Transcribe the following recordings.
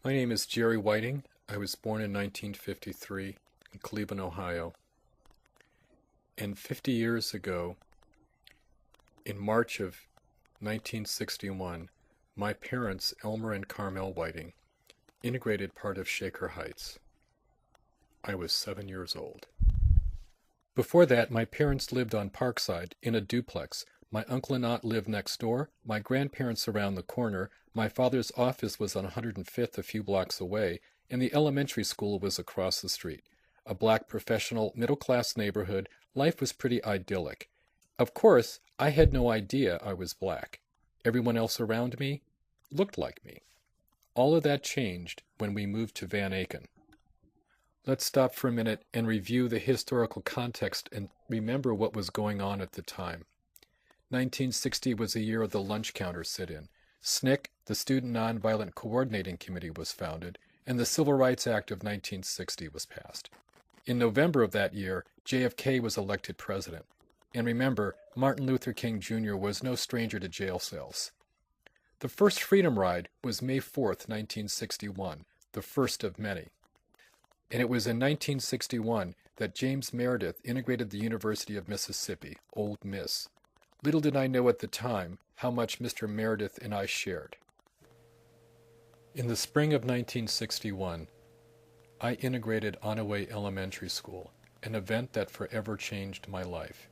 My name is Jerry Whiting. I was born in 1953 in Cleveland, Ohio. And 50 years ago, in March of 1961, my parents, Elmer and Carmel Whiting, integrated part of Shaker Heights. I was 7 years old. Before that, my parents lived on Parkside in a duplex. My uncle and aunt lived next door, my grandparents around the corner, my father's office was on 105th a few blocks away, and the elementary school was across the street. A black professional, middle-class neighborhood, life was pretty idyllic. Of course, I had no idea I was black. Everyone else around me looked like me. All of that changed when we moved to Van Aken. Let's stop for a minute and review the historical context and remember what was going on at the time. 1960 was the year of the lunch counter sit-in. SNCC, the Student Nonviolent Coordinating Committee, was founded, and the Civil Rights Act of 1960 was passed. In November of that year, JFK was elected president. And remember, Martin Luther King Jr. was no stranger to jail cells. The first Freedom Ride was May 4th, 1961, the first of many. And it was in 1961 that James Meredith integrated the University of Mississippi, Old Miss. Little did I know at the time how much Mr. Meredith and I shared. In the spring of 1961, I integrated Onaway Elementary School, an event that forever changed my life.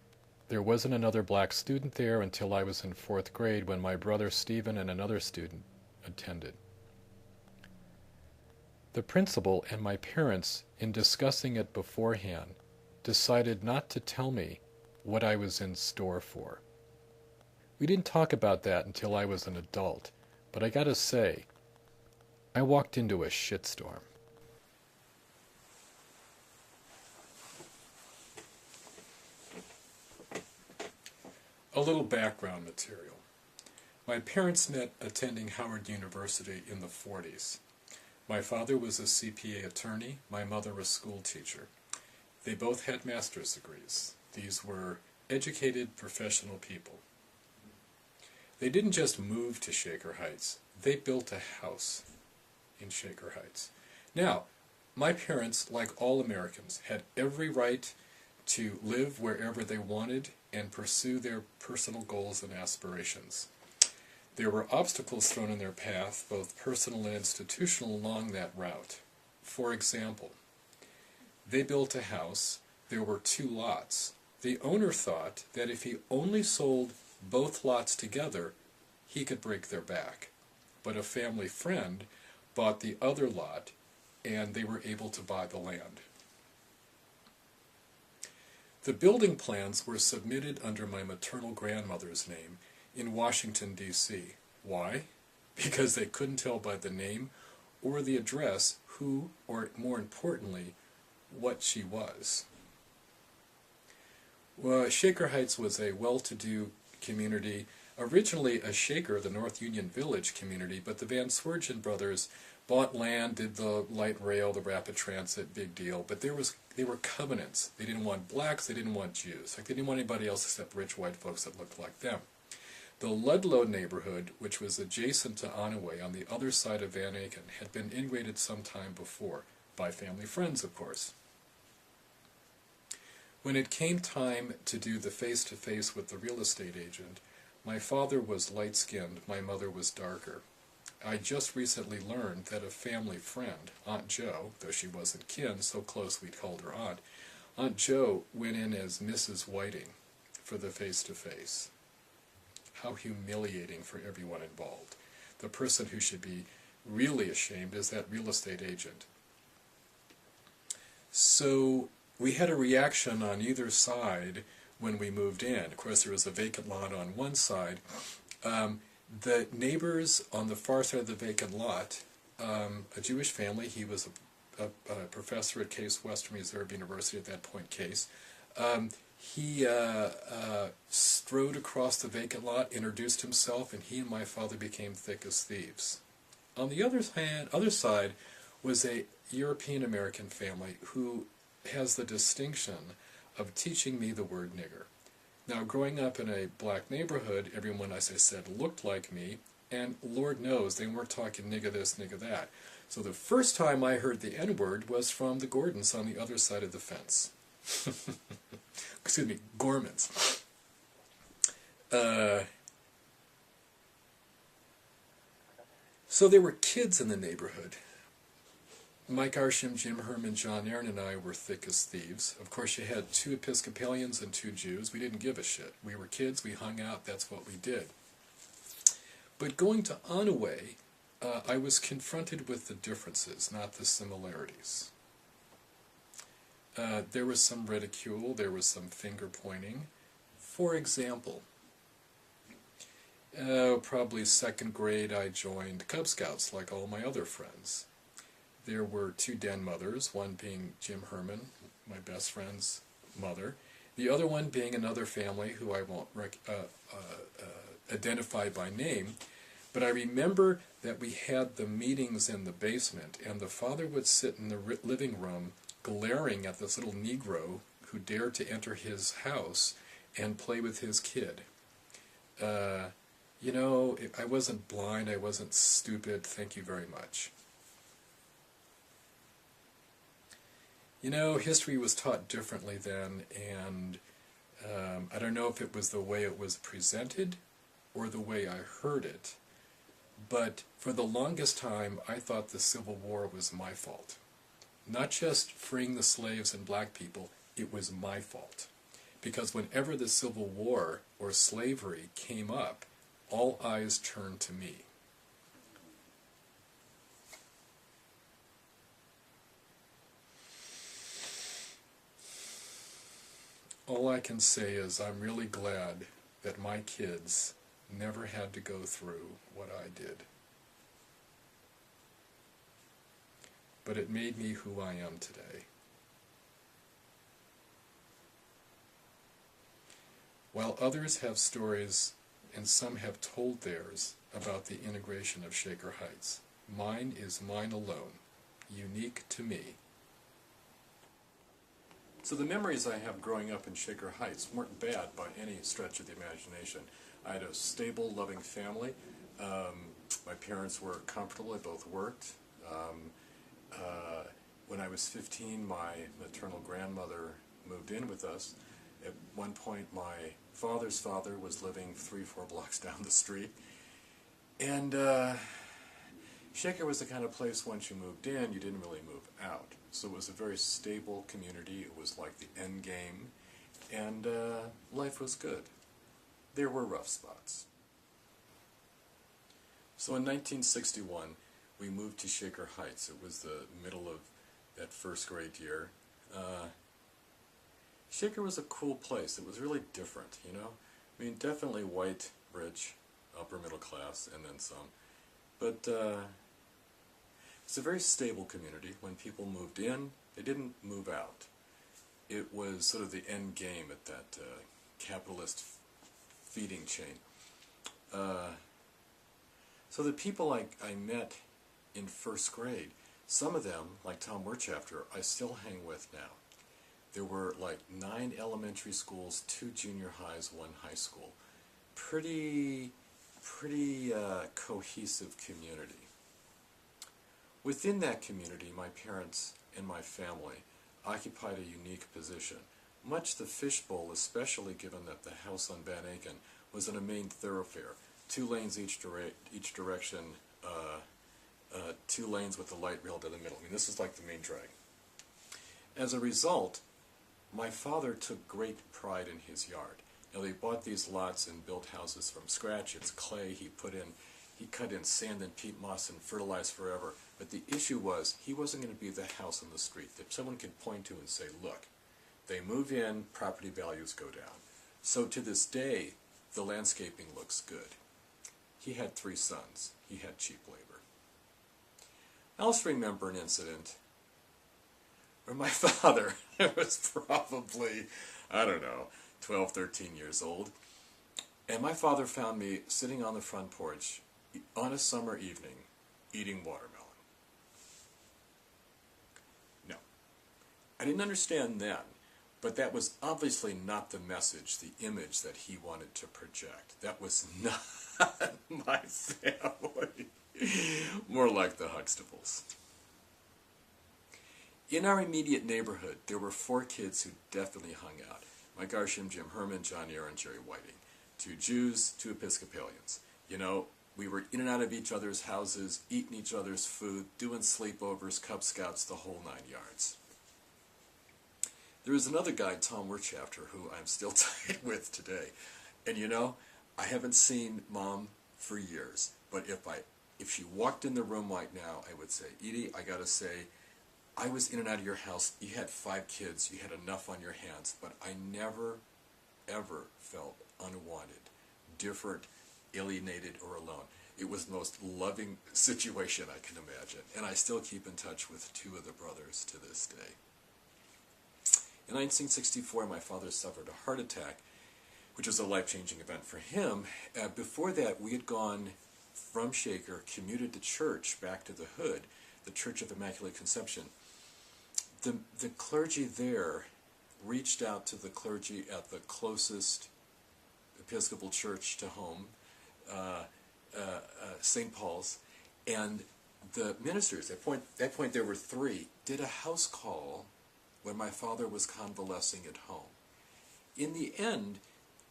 There wasn't another black student there until I was in 4th grade when my brother Stephen and another student attended. The principal and my parents, in discussing it beforehand, decided not to tell me what I was in store for. We didn't talk about that until I was an adult, but I gotta say, I walked into a shitstorm. A little background material. My parents met attending Howard University in the 40s. My father was a CPA attorney, my mother a school teacher. They both had master's degrees. These were educated professional people. They didn't just move to Shaker Heights, they built a house in Shaker Heights. Now, my parents, like all Americans, had every right to live wherever they wanted and pursue their personal goals and aspirations. There were obstacles thrown in their path, both personal and institutional, along that route. For example, they built a house. There were 2 lots. The owner thought that if he only sold both lots together, he could break their back. But a family friend bought the other lot, and they were able to buy the land. The building plans were submitted under my maternal grandmother's name in Washington, D.C. Why? Because they couldn't tell by the name or the address who, or more importantly, what she was. Well, Shaker Heights was a well-to-do community, originally a Shaker, the North Union Village community, but the Van Swergen brothers bought land, did the light rail, the rapid transit, big deal, but they were covenants. They didn't want blacks, they didn't want Jews. Like, they didn't want anybody else except rich white folks that looked like them. The Ludlow neighborhood, which was adjacent to Onaway on the other side of Van Aken, had been integrated some time before, by family friends, of course. When it came time to do the face-to-face with the real estate agent, my father was light-skinned, my mother was darker. I just recently learned that a family friend, Aunt Jo, though she wasn't kin, so close we'd called her Aunt, Aunt Jo went in as Mrs. Whiting for the face-to-face. How humiliating for everyone involved. The person who should be really ashamed is that real estate agent. So we had a reaction on either side when we moved in. Of course, there was a vacant lot on one side. The neighbors on the far side of the vacant lot, a Jewish family, he was a professor at Case Western Reserve University at that point, Case. He strode across the vacant lot, introduced himself, and he and my father became thick as thieves. On the other side was a European-American family who has the distinction of teaching me the word nigger. Now, growing up in a black neighborhood, everyone, as I said, looked like me. And Lord knows they weren't talking nigga this, nigga that. So the first time I heard the N-word was from the Gordons on the other side of the fence. Excuse me, Gormans. So there were kids in the neighborhood. Mike Arsham, Jim Herman, John Aaron, and I were thick as thieves. Of course, you had 2 Episcopalians and 2 Jews. We didn't give a shit. We were kids, we hung out, that's what we did. But going to Onaway, I was confronted with the differences, not the similarities. There was some ridicule, there was some finger-pointing. For example, probably 2nd grade I joined Cub Scouts like all my other friends. There were 2 den mothers, one being Jim Herman, my best friend's mother, the other one being another family who I won't identify by name, but I remember that we had the meetings in the basement, and the father would sit in the living room glaring at this little Negro who dared to enter his house and play with his kid. You know, I wasn't blind, I wasn't stupid, thank you very much. You know, history was taught differently then, and I don't know if it was the way it was presented or the way I heard it, but for the longest time I thought the Civil War was my fault. Not just freeing the slaves and black people, it was my fault. Because whenever the Civil War or slavery came up, all eyes turned to me. All I can say is I'm really glad that my kids never had to go through what I did. But it made me who I am today. While others have stories, and some have told theirs, about the integration of Shaker Heights, mine is mine alone, unique to me. So the memories I have growing up in Shaker Heights weren't bad by any stretch of the imagination. I had a stable, loving family. My parents were comfortable, they both worked. When I was 15, my maternal grandmother moved in with us. At one point, my father's father was living 3-4 blocks down the street. And Shaker was the kind of place once you moved in, you didn't really move out. So it was a very stable community. It was like the end game. And life was good. There were rough spots. So in 1961, we moved to Shaker Heights. It was the middle of that 1st grade year. Shaker was a cool place. It was really different, you know? I mean, definitely white, rich, upper middle class, and then some. But it's a very stable community. When people moved in, they didn't move out. It was sort of the end game at that capitalist feeding chain. So the people I met in 1st grade, some of them, like Tom Wirtschafter, I still hang with now. There were like 9 elementary schools, 2 junior highs, 1 high school. Pretty cohesive community. Within that community, my parents and my family occupied a unique position. Much the fishbowl, especially given that the house on Van Aken was in a main thoroughfare. 2 lanes each direction, 2 lanes with the light rail to the middle. I mean, this is like the main drag. As a result, my father took great pride in his yard. Now, they bought these lots and built houses from scratch. It's clay. He cut in sand and peat moss and fertilized forever. But the issue was, he wasn't going to be the house on the street that someone could point to and say, look, they move in, property values go down. So to this day, the landscaping looks good. He had 3 sons. He had cheap labor. I also remember an incident where my father was probably, I don't know, 12, 13 years old. And my father found me sitting on the front porch on a summer evening eating watermelon. No. I didn't understand then, But that was obviously not the message, the image that he wanted to project. That was not my family. More like the Huxtables. In our immediate neighborhood, there were 4 kids who definitely hung out. Mike Arsham, Jim Herman, John Aaron, Jerry Whiting. 2 Jews, 2 Episcopalians. You know, we were in and out of each other's houses, eating each other's food, doing sleepovers, Cub Scouts, the whole 9 yards. There was another guy, Tom Wirtschafter, who I'm still tight with today. And you know, I haven't seen Mom for years. But if she walked in the room right now, I would say, Edie, I gotta say, I was in and out of your house. You had 5 kids. You had enough on your hands. But I never, ever felt unwanted, different, alienated, or alone. It was the most loving situation I can imagine. And I still keep in touch with 2 of the brothers to this day. In 1964, my father suffered a heart attack, which was a life-changing event for him. Before that, we had gone from Shaker, commuted to church, back to the hood, the Church of Immaculate Conception. The clergy there reached out to the clergy at the closest Episcopal church to home, St. Paul's, and the ministers, at that point there were 3, did a house call when my father was convalescing at home. In the end,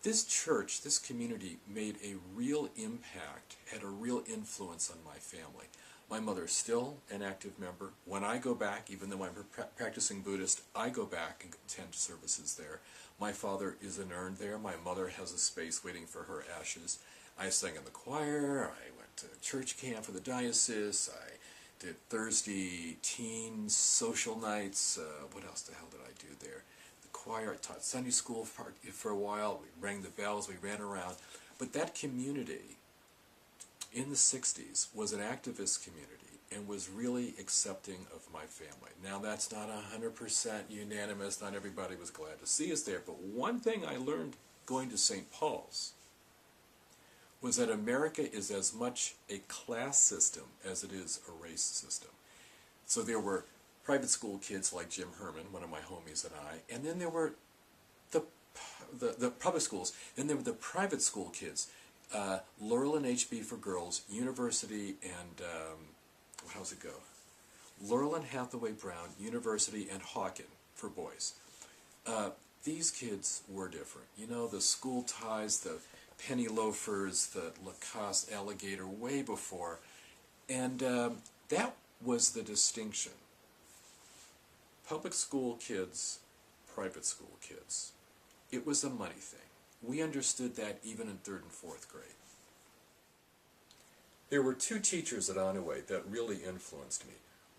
this church, this community, made a real impact, had a real influence on my family. My mother's still an active member. When I go back, even though I'm a practicing Buddhist, I go back and attend services there. My father is an urn there. My mother has a space waiting for her ashes. I sang in the choir. I went to church camp for the diocese. I did Thursday teens, social nights. What else the hell did I do there? The choir. I taught Sunday school for a while. We rang the bells. We ran around. But that community in the 60s was an activist community and was really accepting of my family. Now that's not 100% unanimous. Not everybody was glad to see us there. But one thing I learned going to St. Paul's was that America is as much a class system as it is a race system. So there were private school kids like Jim Herman, one of my homies, and I, and then there were the public schools. Then there were the private school kids, Laurel and HB for girls, University and, how's it go? Laurel and Hathaway Brown, University and Hawken for boys. These kids were different. You know, the school ties, the penny loafers, the Lacoste alligator way before. And that was the distinction. Public school kids, private school kids. It was a money thing. We understood that even in 3rd and 4th grade. There were 2 teachers at Onaway that really influenced me.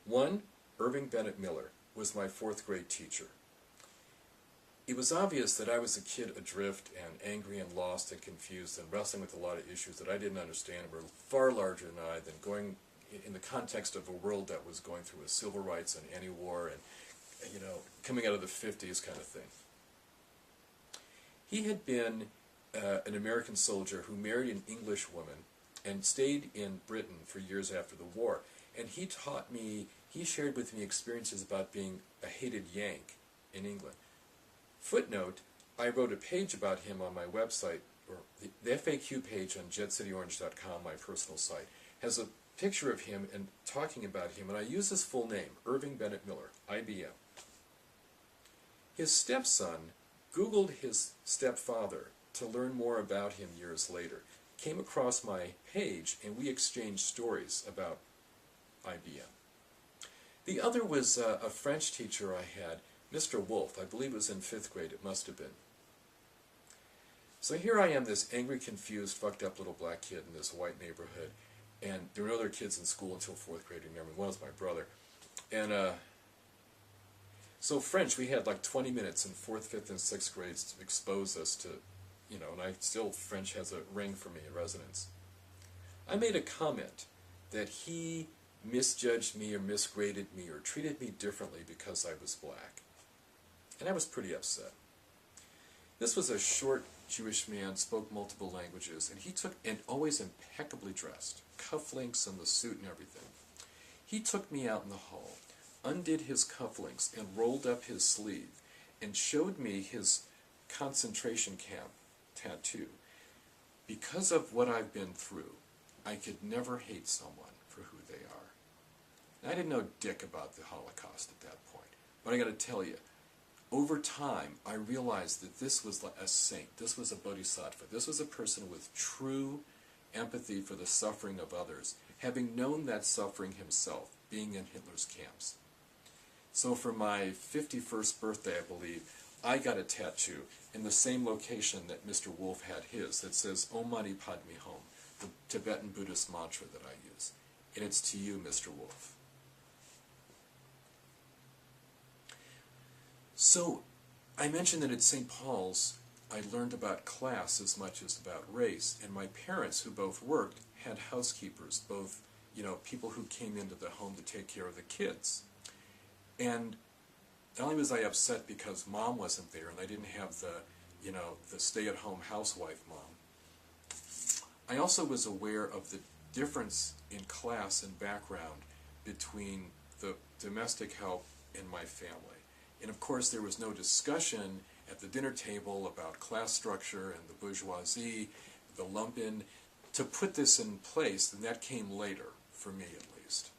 One, Irving Bennett Miller, was my 4th grade teacher. It was obvious that I was a kid adrift and angry and lost and confused and wrestling with a lot of issues that I didn't understand and were far larger than I, than going in the context of a world that was going through a civil rights and anti-war and, you know, coming out of the 50s kind of thing. He had been an American soldier who married an English woman and stayed in Britain for years after the war. And he taught me, he shared with me experiences about being a hated Yank in England. Footnote, I wrote a page about him on my website, or the FAQ page on jetcityorange.com, my personal site, has a picture of him and talking about him, and I use his full name, Irving Bennett Miller, IBM. His stepson Googled his stepfather to learn more about him years later, came across my page, and we exchanged stories about IBM. The other was a French teacher I had, Mr. Wolf. I believe it was in 5th grade, it must have been. So here I am, this angry, confused, fucked up little black kid in this white neighborhood, and there were no other kids in school until 4th grade, remember, one was my brother. And so French, we had like 20 minutes in 4th, 5th, and 6th grades to expose us to, you know, and French has a ring for me in resonance. I made a comment that he misjudged me or misgraded me or treated me differently because I was black. And I was pretty upset. This was a short Jewish man, spoke multiple languages, and he took, and always impeccably dressed, cufflinks and the suit and everything. He took me out in the hall, undid his cufflinks, and rolled up his sleeve, and showed me his concentration camp tattoo. Because of what I've been through, I could never hate someone for who they are. And I didn't know dick about the Holocaust at that point. But I got to tell you, over time, I realized that this was a saint. This was a bodhisattva. This was a person with true empathy for the suffering of others, having known that suffering himself, being in Hitler's camps. So for my 51st birthday, I believe, I got a tattoo in the same location that Mr. Wolf had his that says Om Mani Padme Hum, the Tibetan Buddhist mantra that I use. And it's to you, Mr. Wolf. So I mentioned that at St. Paul's, I learned about class as much as about race. And my parents, who both worked, had housekeepers, both, people who came into the home to take care of the kids. And not only was I upset because Mom wasn't there and I didn't have the stay-at-home housewife mom, I also was aware of the difference in class and background between the domestic help and my family. And of course there was no discussion at the dinner table about class structure and the bourgeoisie, the lumpen. To put this in place, and that came later, for me at least.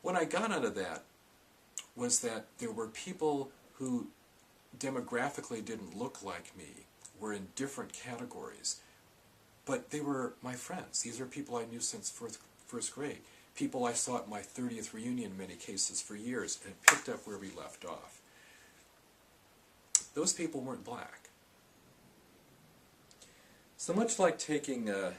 What I got out of that was that there were people who demographically didn't look like me, were in different categories, but they were my friends. These are people I knew since first grade, people I saw at my 30th reunion in many cases for years, and picked up where we left off. Those people weren't black. So much like taking a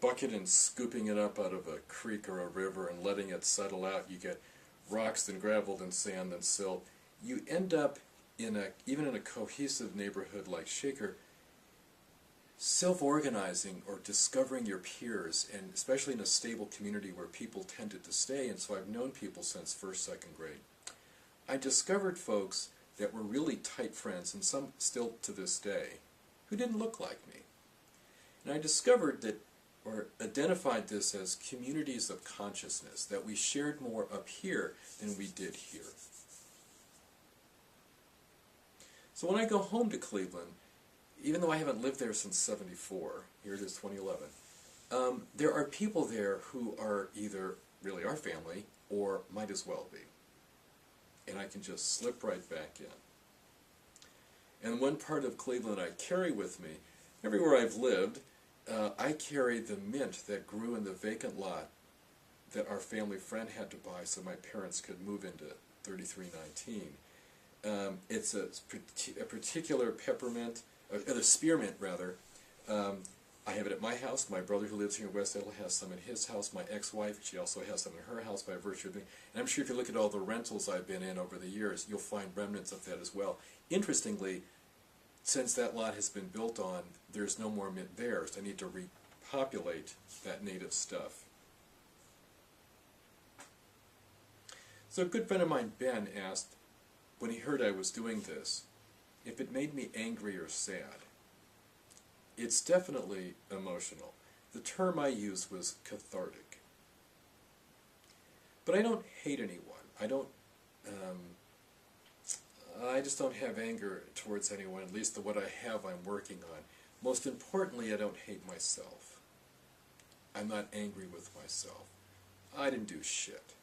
bucket and scooping it up out of a creek or a river and letting it settle out, you get rocks, then gravel, then sand, then silt. You end up, even in a cohesive neighborhood like Shaker, self-organizing or discovering your peers, and especially in a stable community where people tended to stay, and so I've known people since first, second grade. I discovered folks that were really tight friends, and some still to this day, who didn't look like me. And I discovered that, or identified this as communities of consciousness, that we shared more up here than we did here. So when I go home to Cleveland, even though I haven't lived there since '74, here it is 2011, there are people there who are either really our family or might as well be. And I can just slip right back in. And one part of Cleveland I carry with me, everywhere I've lived, I carry the mint that grew in the vacant lot that our family friend had to buy so my parents could move into 3319. It's a particular peppermint, a spearmint rather. I have it at my house. My brother who lives here in West Edel has some in his house. My ex-wife, she also has some in her house by virtue of being. And I'm sure if you look at all the rentals I've been in over the years, you'll find remnants of that as well. Interestingly, since that lot has been built on, there's no more mint there, so I need to repopulate that native stuff. So a good friend of mine, Ben, asked, when he heard I was doing this, if it made me angry or sad. It's definitely emotional. The term I used was cathartic. But I don't hate anyone. I just don't have anger towards anyone, at least what I have I'm working on. Most importantly, I don't hate myself. I'm not angry with myself. I didn't do shit.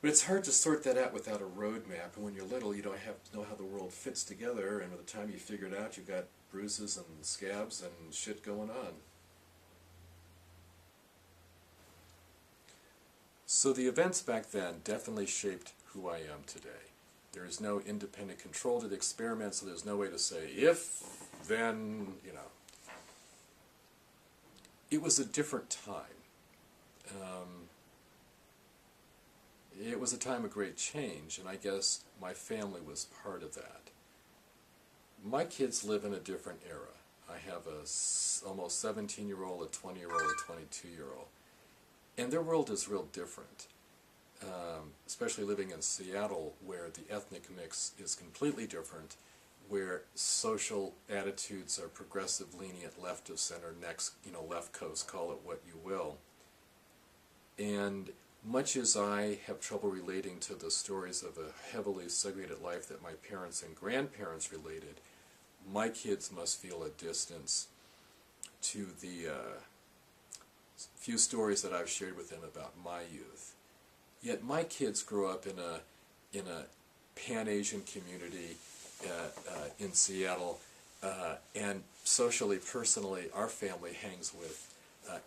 But it's hard to sort that out without a roadmap, and when you're little, you don't know how the world fits together, and by the time you figure it out, you've got bruises and scabs and shit going on. So the events back then definitely shaped who I am today. There is no independent control to the experiment, so there's no way to say, if, then, It was a different time. It was a time of great change, and I guess my family was part of that. My kids live in a different era. I have a almost 17-year-old, a 20-year-old, a 22-year-old. And their world is real different, especially living in Seattle, where the ethnic mix is completely different, where social attitudes are progressive, lenient, left of center, next, left coast, call it what you will. And much as I have trouble relating to the stories of a heavily segregated life that my parents and grandparents related, my kids must feel a distance to the few stories that I've shared with them about my youth. Yet my kids grew up in a Pan-Asian community in Seattle, and socially, personally, our family hangs with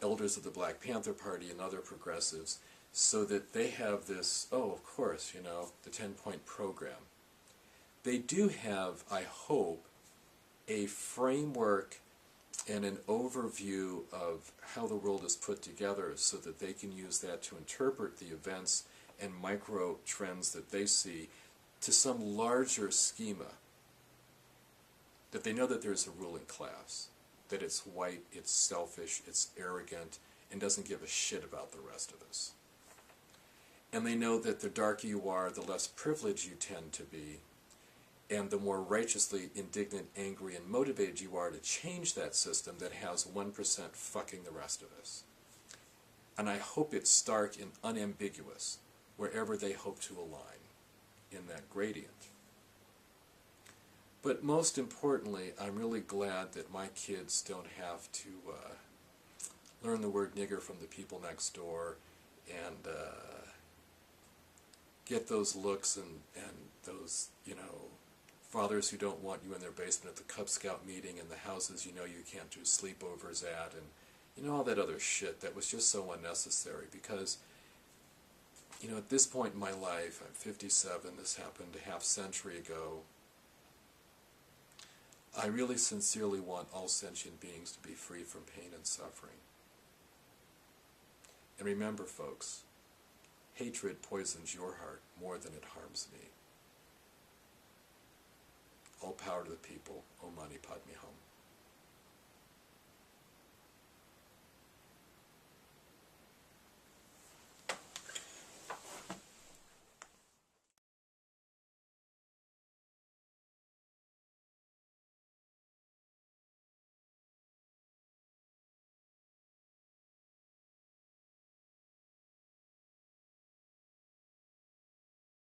elders of the Black Panther Party and other progressives, so that they have this, oh, of course, you know, the 10-point program. They do have, I hope, a framework and an overview of how the world is put together so that they can use that to interpret the events and micro trends that they see to some larger schema. That they know that there's a ruling class, that it's white, it's selfish, it's arrogant, and doesn't give a shit about the rest of us. And they know that the darker you are, the less privileged you tend to be, and the more righteously indignant, angry, and motivated you are to change that system that has 1% fucking the rest of us. And I hope it's stark and unambiguous wherever they hope to align in that gradient. But most importantly, I'm really glad that my kids don't have to learn the word nigger from the people next door and get those looks and those, you know, fathers who don't want you in their basement at the Cub Scout meeting and the houses you know you can't do sleepovers at, and you know, all that other shit that was just so unnecessary. Because, you know, at this point in my life, I'm 57, this happened a half century ago, I really sincerely want all sentient beings to be free from pain and suffering. And remember, folks, hatred poisons your heart more than it harms me. All power to the people. Om Mani Padme Hum.